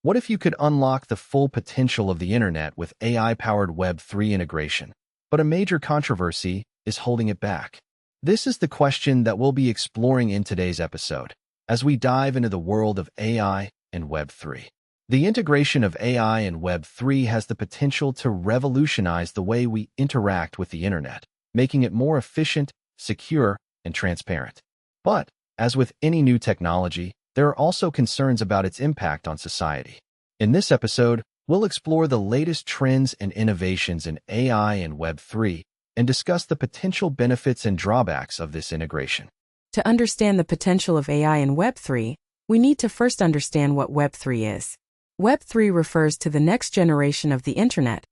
What if you could unlock the full potential of the internet with AI-powered Web3 integration, but a major controversy is holding it back? This is the question that we'll be exploring in today's episode, as we dive into the world of AI and Web3. The integration of AI and Web3 has the potential to revolutionize the way we interact with the internet, making it more efficient, secure, and transparent. But, as with any new technology, there are also concerns about its impact on society. In this episode, we'll explore the latest trends and innovations in AI and Web3 and discuss the potential benefits and drawbacks of this integration. To understand the potential of AI and Web3, we need to first understand what Web3 is. Web3 refers to the next generation of the internet,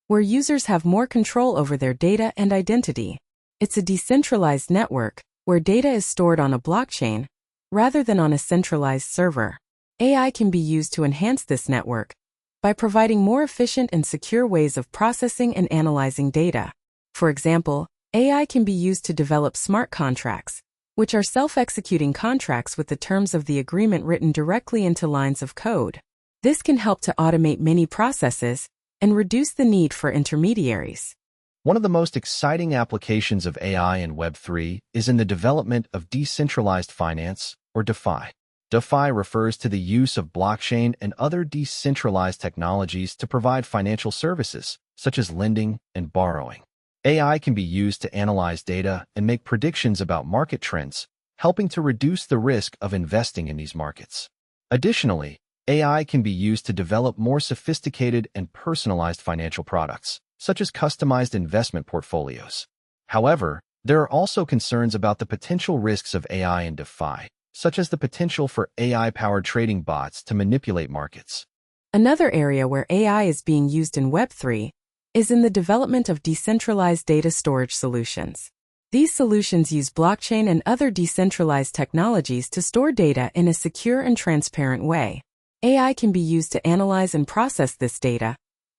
where users have more control over their data and identity. It's a decentralized network, where data is stored on a blockchain, rather than on a centralized server. AI can be used to enhance this network by providing more efficient and secure ways of processing and analyzing data. For example, AI can be used to develop smart contracts, which are self-executing contracts with the terms of the agreement written directly into lines of code. This can help to automate many processes and reduce the need for intermediaries. One of the most exciting applications of AI and Web3 is in the development of decentralized finance, or DeFi. DeFi refers to the use of blockchain and other decentralized technologies to provide financial services, such as lending and borrowing. AI can be used to analyze data and make predictions about market trends, helping to reduce the risk of investing in these markets. Additionally, AI can be used to develop more sophisticated and personalized financial products, such as customized investment portfolios. However, there are also concerns about the potential risks of AI and DeFi, such as the potential for AI-powered trading bots to manipulate markets. Another area where AI is being used in Web3 is in the development of decentralized data storage solutions. These solutions use blockchain and other decentralized technologies to store data in a secure and transparent way. AI can be used to analyze and process this data,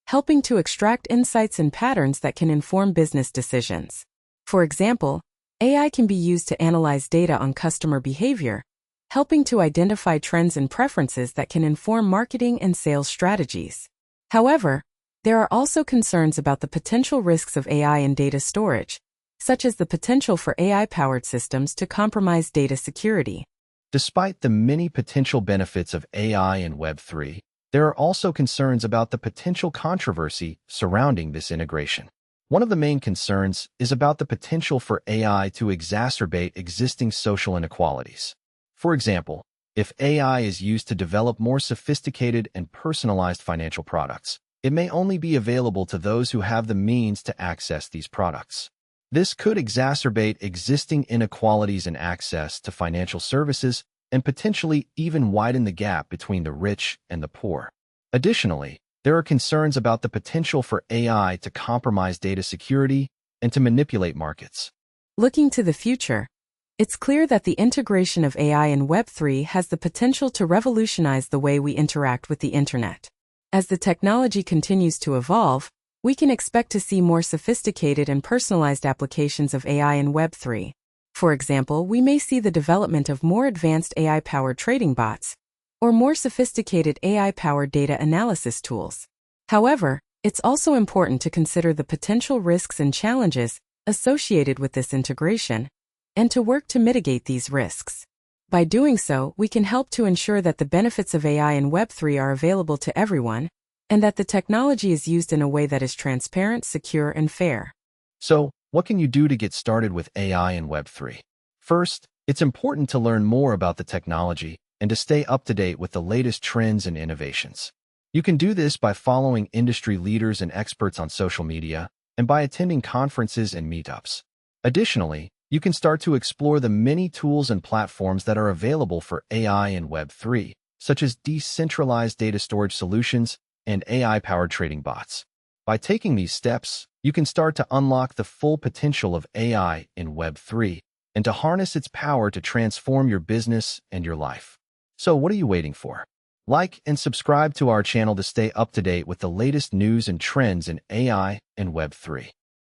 helping to extract insights and patterns that can inform business decisions. For example, AI can be used to analyze data on customer behavior, helping to identify trends and preferences that can inform marketing and sales strategies. However, there are also concerns about the potential risks of AI in data storage, such as the potential for AI-powered systems to compromise data security. Despite the many potential benefits of AI and Web3, there are also concerns about the potential controversy surrounding this integration. One of the main concerns is about the potential for AI to exacerbate existing social inequalities. For example, if AI is used to develop more sophisticated and personalized financial products, it may only be available to those who have the means to access these products. This could exacerbate existing inequalities in access to financial services and potentially even widen the gap between the rich and the poor. Additionally, there are concerns about the potential for AI to compromise data security and to manipulate markets. Looking to the future, it's clear that the integration of AI and Web3 has the potential to revolutionize the way we interact with the internet. As the technology continues to evolve, we can expect to see more sophisticated and personalized applications of AI and Web3. For example, we may see the development of more advanced AI-powered trading bots, or more sophisticated AI-powered data analysis tools. However, it's also important to consider the potential risks and challenges associated with this integration, and to work to mitigate these risks. By doing so, we can help to ensure that the benefits of AI and Web3 are available to everyone, and that the technology is used in a way that is transparent, secure, and fair. So, what can you do to get started with AI and Web3? First, it's important to learn more about the technology and to stay up to date with the latest trends and innovations. You can do this by following industry leaders and experts on social media and by attending conferences and meetups. Additionally, you can start to explore the many tools and platforms that are available for AI and Web3, such as decentralized data storage solutions and AI-powered trading bots. By taking these steps, you can start to unlock the full potential of AI in Web3 and to harness its power to transform your business and your life. So what are you waiting for? Like and subscribe to our channel to stay up to date with the latest news and trends in AI and Web3.